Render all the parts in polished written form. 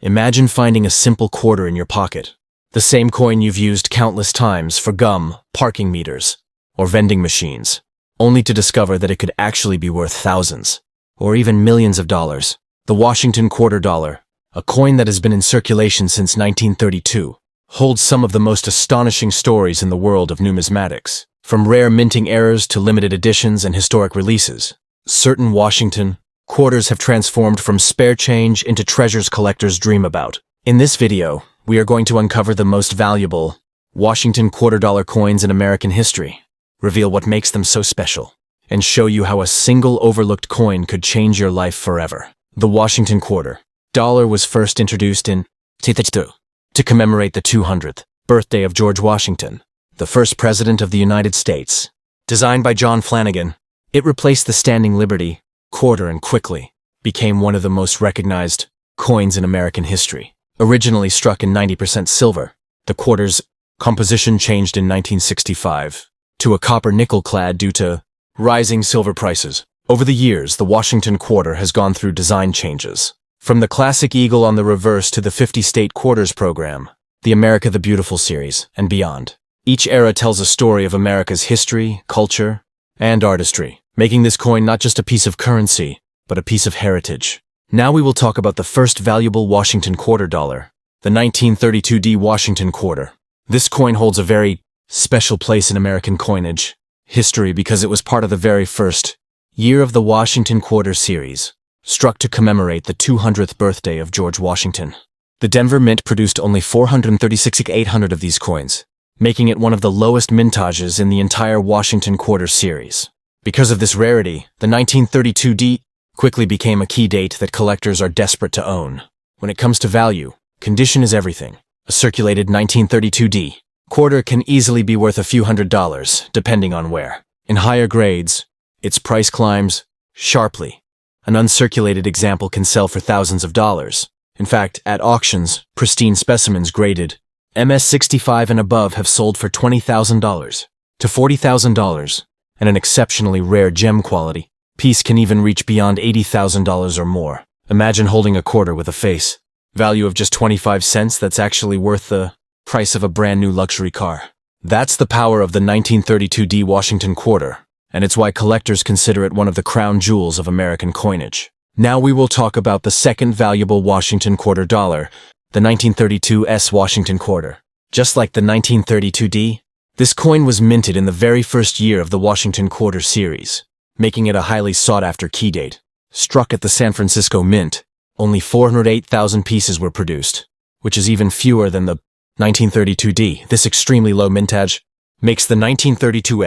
Imagine finding a simple quarter in your pocket. The same coin you've used countless times for gum, parking meters, or vending machines, only to discover that it could actually be worth thousands, or even millions of dollars. The Washington quarter dollar, a coin that has been in circulation since 1932, holds some of the most astonishing stories in the world of numismatics. From rare minting errors to limited editions and historic releases, certain Washington quarters have transformed from spare change into treasures collectors dream about. In this video, we are going to uncover the most valuable Washington quarter dollar coins in American history, reveal what makes them so special, and show you how a single overlooked coin could change your life forever. The Washington quarter dollar was first introduced in 1932 to commemorate the 200th birthday of George Washington, the first president of the United States. Designed by John Flanagan, it replaced the standing Liberty quarter and quickly became one of the most recognized coins in American history. Originally struck in 90% silver, the quarter's composition changed in 1965 to a copper nickel clad due to rising silver prices. Over the years, the Washington quarter has gone through design changes. From the classic eagle on the reverse to the 50-state quarters program, the America the Beautiful series, and beyond. Each era tells a story of America's history, culture, and artistry, making this coin not just a piece of currency, but a piece of heritage. Now we will talk about the first valuable Washington quarter dollar, the 1932 Washington quarter. This coin holds a very special place in American coinage history because it was part of the very first year of the Washington quarter series, struck to commemorate the 200th birthday of George Washington. The Denver Mint produced only 436,800 of these coins, making it one of the lowest mintages in the entire Washington quarter series. Because of this rarity, the 1932 quickly became a key date that collectors are desperate to own. When it comes to value, condition is everything. A circulated 1932 quarter can easily be worth a few $100s, depending on where. In higher grades, its price climbs sharply. An uncirculated example can sell for thousands of dollars. In fact, at auctions, pristine specimens graded MS65 and above have sold for $20,000 to $40,000, and an exceptionally rare gem quality piece can even reach beyond $80,000 or more. Imagine holding a quarter with a face value of just 25 cents that's actually worth the price of a brand new luxury car. That's the power of the 1932 Washington quarter, and it's why collectors consider it one of the crown jewels of American coinage. Now we will talk about the second valuable Washington quarter dollar, the 1932 Washington quarter. Just like the 1932 this coin was minted in the very first year of the Washington quarter series, making it a highly sought-after key date. Struck at the San Francisco Mint, only 408,000 pieces were produced, which is even fewer than the 1932 This extremely low mintage makes the 1932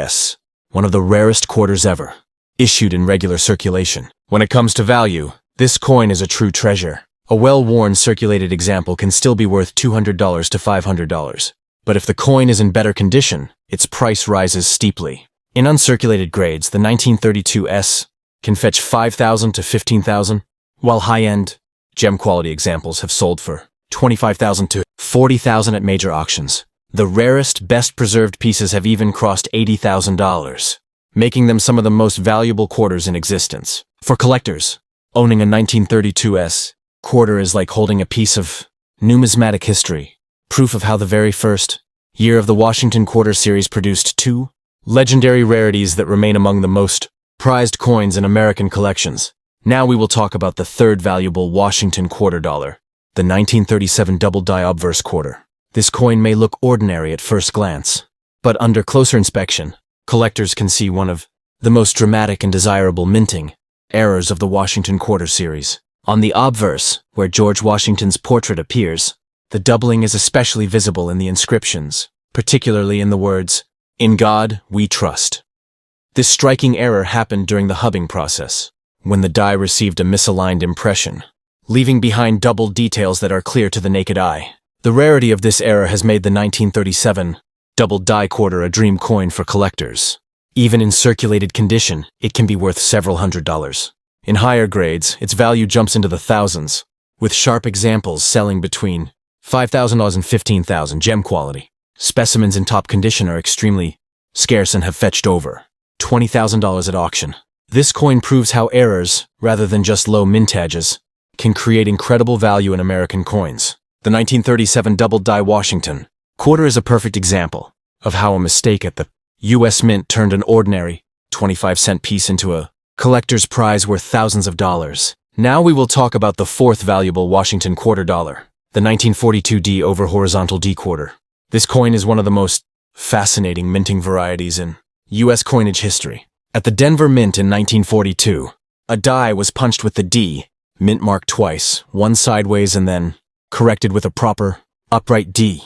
one of the rarest quarters ever issued in regular circulation. When it comes to value, this coin is a true treasure. A well-worn circulated example can still be worth $200 to $500. But if the coin is in better condition, its price rises steeply. In uncirculated grades, the 1932 can fetch $5,000 to $15,000, while high-end, gem-quality examples have sold for $25,000 to $40,000 at major auctions. The rarest, best-preserved pieces have even crossed $80,000, making them some of the most valuable quarters in existence. For collectors, owning a 1932 quarter is like holding a piece of numismatic history, proof of how the very first year of the Washington quarter series produced two legendary rarities that remain among the most prized coins in American collections. Now we will talk about the third valuable Washington quarter dollar, the 1937 double-die obverse quarter. This coin may look ordinary at first glance, but under closer inspection, collectors can see one of the most dramatic and desirable minting errors of the Washington quarter series. On the obverse, where George Washington's portrait appears, the doubling is especially visible in the inscriptions, particularly in the words, "In God We Trust." This striking error happened during the hubbing process, when the die received a misaligned impression, leaving behind double details that are clear to the naked eye. The rarity of this error has made the 1937 double die quarter a dream coin for collectors. Even in circulated condition, it can be worth several $100s. In higher grades, its value jumps into the thousands, with sharp examples selling between $5,000 and $15,000 gem quality. Specimens in top condition are extremely scarce and have fetched over $20,000 at auction. This coin proves how errors, rather than just low mintages, can create incredible value in American coins. The 1937 double die Washington quarter is a perfect example of how a mistake at the U.S. Mint turned an ordinary 25-cent piece into a collector's prize worth thousands of dollars. Now we will talk about the fourth valuable Washington quarter dollar, the 1942 D over horizontal D quarter. This coin is one of the most fascinating minting varieties in U.S. coinage history. At the Denver Mint in 1942, a die was punched with the D mint mark twice, one sideways and then corrected with a proper, upright D.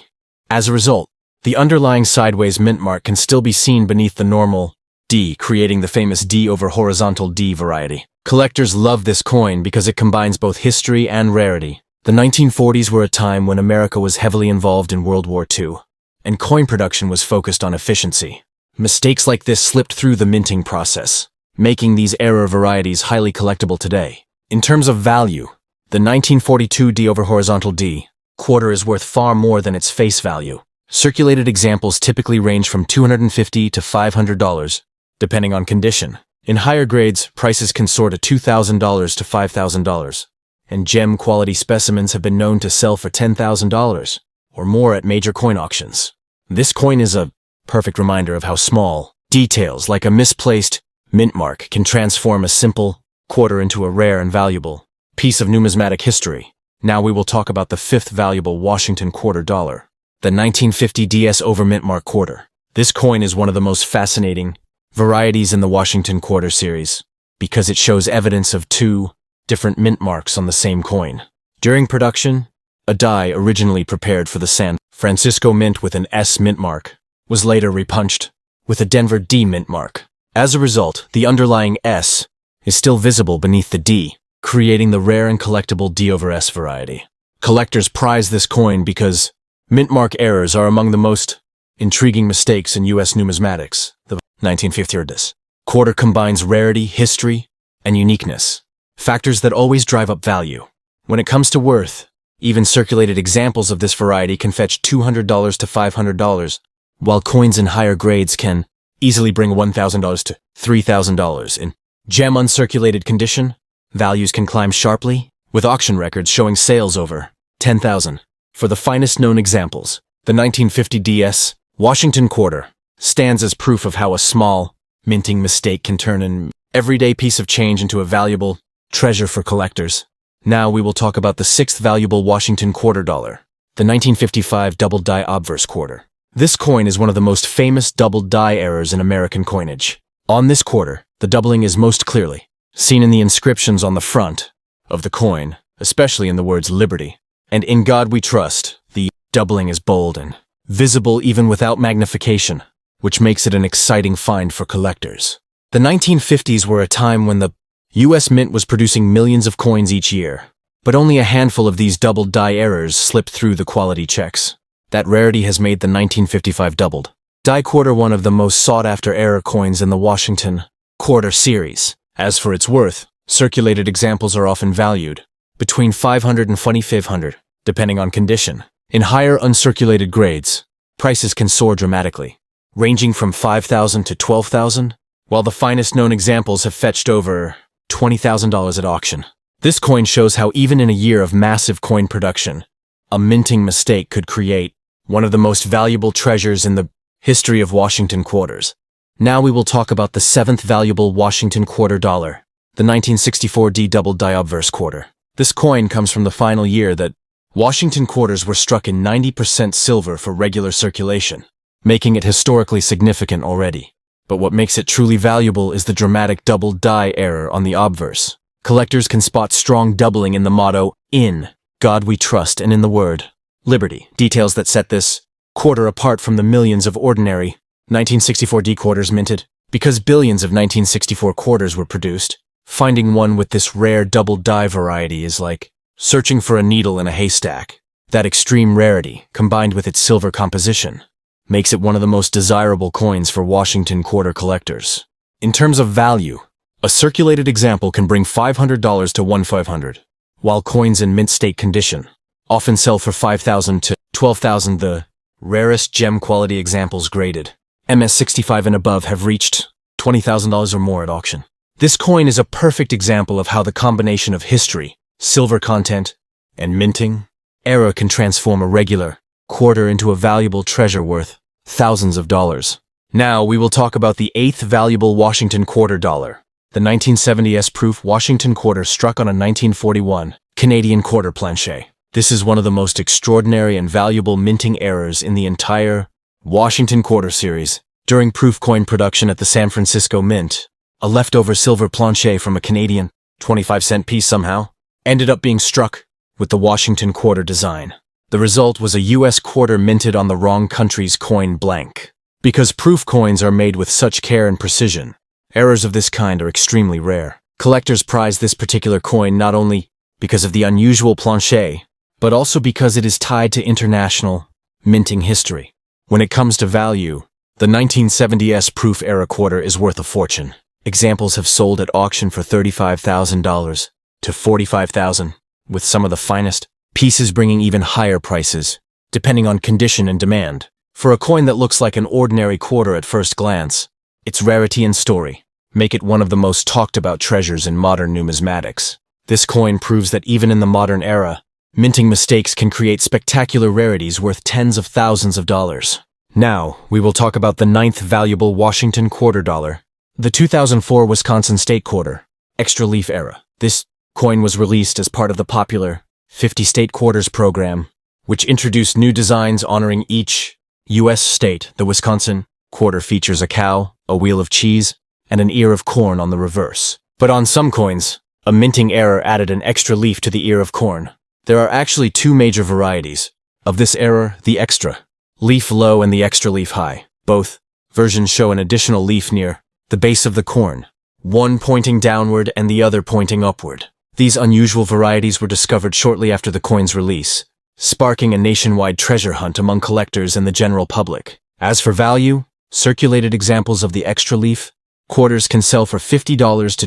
As a result, the underlying sideways mint mark can still be seen beneath the normal D, creating the famous D over horizontal D variety. Collectors love this coin because it combines both history and rarity. The 1940s were a time when America was heavily involved in World War II, and coin production was focused on efficiency. Mistakes like this slipped through the minting process, making these era varieties highly collectible today. In terms of value, the 1942 D over horizontal D quarter is worth far more than its face value. Circulated examples typically range from $250 to $500, depending on condition. In higher grades, prices can soar to $2,000 to $5,000, and gem quality specimens have been known to sell for $10,000 or more at major coin auctions. This coin is a perfect reminder of how small details like a misplaced mint mark can transform a simple quarter into a rare and valuable piece of numismatic history. Now we will talk about the fifth valuable Washington quarter dollar, the 1950 DS over mint mark quarter. This coin is one of the most fascinating varieties in the Washington quarter series because it shows evidence of two different mint marks on the same coin. During production, a die originally prepared for the San Francisco Mint with an S mint mark was later repunched with a Denver D mint mark. As a result, the underlying S is still visible beneath the D, creating the rare and collectible D over S variety. Collectors prize this coin because mint mark errors are among the most intriguing mistakes in U.S. numismatics. The 1950 this quarter combines rarity, history, and uniqueness, factors that always drive up value. When it comes to worth, even circulated examples of this variety can fetch $200 to $500, while coins in higher grades can easily bring $1,000 to $3,000. In gem uncirculated condition, values can climb sharply, with auction records showing sales over $10,000. For the finest known examples, the 1950 DS Washington quarter stands as proof of how a small, minting mistake can turn an everyday piece of change into a valuable treasure for collectors. Now we will talk about the sixth valuable Washington quarter dollar, the 1955 double die obverse quarter. This coin is one of the most famous double die errors in American coinage. On this quarter, the doubling is most clearly seen in the inscriptions on the front of the coin, especially in the words Liberty and In God We Trust. The doubling is bold and visible even without magnification, which makes it an exciting find for collectors. The 1950s were a time when the U.S. Mint was producing millions of coins each year, but only a handful of these double die errors slipped through the quality checks. That rarity has made the 1955 doubled die quarter one of the most sought-after error coins in the Washington quarter series. As for its worth, circulated examples are often valued between $500 and $2,500, depending on condition. In higher uncirculated grades, prices can soar dramatically, ranging from $5,000 to $12,000, while the finest known examples have fetched over $20,000 at auction. This coin shows how even in a year of massive coin production, a minting mistake could create one of the most valuable treasures in the history of Washington quarters. Now we will talk about the seventh valuable Washington quarter dollar, the 1964 D double die obverse quarter. This coin comes from the final year that Washington quarters were struck in 90% silver for regular circulation, making it historically significant already. But what makes it truly valuable is the dramatic double die error on the obverse. Collectors can spot strong doubling in the motto, In God We Trust, and in the word, Liberty, details that set this quarter apart from the millions of ordinary 1964 D quarters minted. Because billions of 1964 quarters were produced, finding one with this rare double die variety is like searching for a needle in a haystack. That extreme rarity, combined with its silver composition, makes it one of the most desirable coins for Washington quarter collectors. In terms of value, a circulated example can bring $500 to $1,500, while coins in mint state condition often sell for $5,000 to $12,000. The rarest gem quality examples graded MS65 and above have reached $20,000 or more at auction. This coin is a perfect example of how the combination of history, silver content, and minting, era can transform a regular quarter into a valuable treasure worth thousands of dollars. Now we will talk about the 8th valuable Washington quarter dollar. The 1970s proof Washington quarter struck on a 1941 Canadian quarter planche. This is one of the most extraordinary and valuable minting errors in the entire Washington quarter series. During proof coin production at the San Francisco Mint, a leftover silver planche from a Canadian 25-cent piece somehow ended up being struck with the Washington quarter design. The result was a US quarter minted on the wrong country's coin blank. Because proof coins are made with such care and precision, errors of this kind are extremely rare. Collectors prize this particular coin not only because of the unusual planche, but also because it is tied to international minting history. When it comes to value, the 1970s proof era quarter is worth a fortune. Examples have sold at auction for $35,000 to $45,000, with some of the finest pieces bringing even higher prices, depending on condition and demand. For a coin that looks like an ordinary quarter at first glance, its rarity and story make it one of the most talked about treasures in modern numismatics. This coin proves that even in the modern era, minting mistakes can create spectacular rarities worth tens of thousands of dollars. Now, we will talk about the 9th valuable Washington quarter dollar, the 2004 Wisconsin State Quarter, Extra Leaf Era. This coin was released as part of the popular 50 State Quarters program, which introduced new designs honoring each U.S. state. The Wisconsin quarter features a cow, a wheel of cheese, and an ear of corn on the reverse. But on some coins, a minting error added an extra leaf to the ear of corn. There are actually two major varieties of this error, the extra leaf low and the extra leaf high. Both versions show an additional leaf near the base of the corn, one pointing downward and the other pointing upward. These unusual varieties were discovered shortly after the coin's release, sparking a nationwide treasure hunt among collectors and the general public. As for value, circulated examples of the extra leaf quarters can sell for $50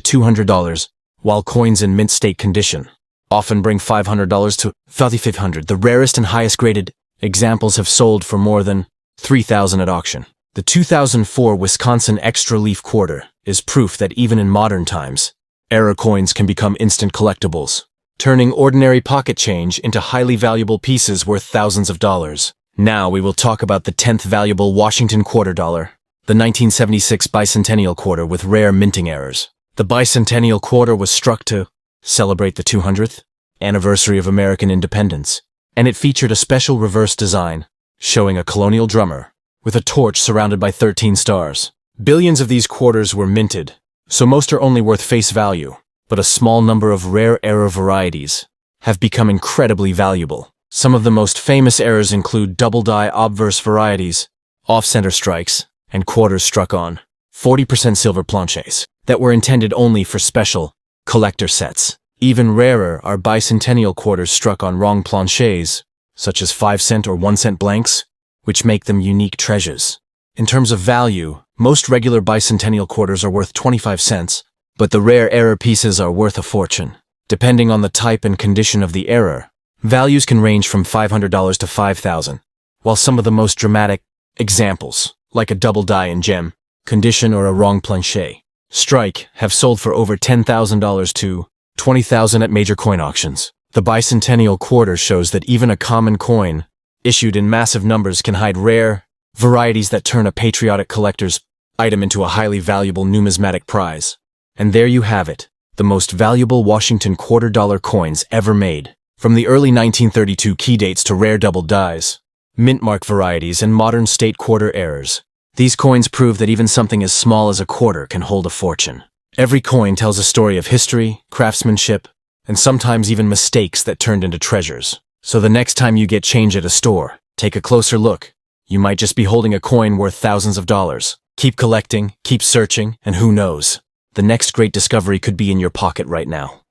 to $200, while coins in mint state condition often bring $500 to $3,500. The rarest and highest graded examples have sold for more than $3,000 at auction. The 2004 Wisconsin Extra Leaf Quarter is proof that even in modern times, error coins can become instant collectibles, turning ordinary pocket change into highly valuable pieces worth thousands of dollars. Now we will talk about the 10th valuable Washington quarter dollar, the 1976 Bicentennial Quarter with rare minting errors. The Bicentennial Quarter was struck to celebrate the 200th anniversary of American independence, and it featured a special reverse design showing a colonial drummer with a torch surrounded by 13 stars. Billions of these quarters were minted, so most are only worth face value, but a small number of rare error varieties have become incredibly valuable. Some of the most famous errors include double-die obverse varieties, off-center strikes, and quarters struck on 40% silver planches that were intended only for special collector sets. Even rarer are bicentennial quarters struck on wrong planches, such as 5-cent or 1-cent blanks, which make them unique treasures. In terms of value, most regular bicentennial quarters are worth 25 cents, but the rare error pieces are worth a fortune. Depending on the type and condition of the error, values can range from $500 to $5,000, while some of the most dramatic examples, like a double die in gem condition or a wrong planche strike, have sold for over $10,000 to $20,000 at major coin auctions. The bicentennial quarter shows that even a common coin issued in massive numbers can hide rare varieties that turn a patriotic collector's item into a highly valuable numismatic prize. And there you have it, the most valuable Washington quarter dollar coins ever made. From the early 1932 key dates to rare double dies, mint mark varieties, and modern state quarter errors, these coins prove that even something as small as a quarter can hold a fortune. Every coin tells a story of history, craftsmanship, and sometimes even mistakes that turned into treasures. So the next time you get change at a store, take a closer look. You might just be holding a coin worth thousands of dollars. Keep collecting, keep searching, and who knows? The next great discovery could be in your pocket right now.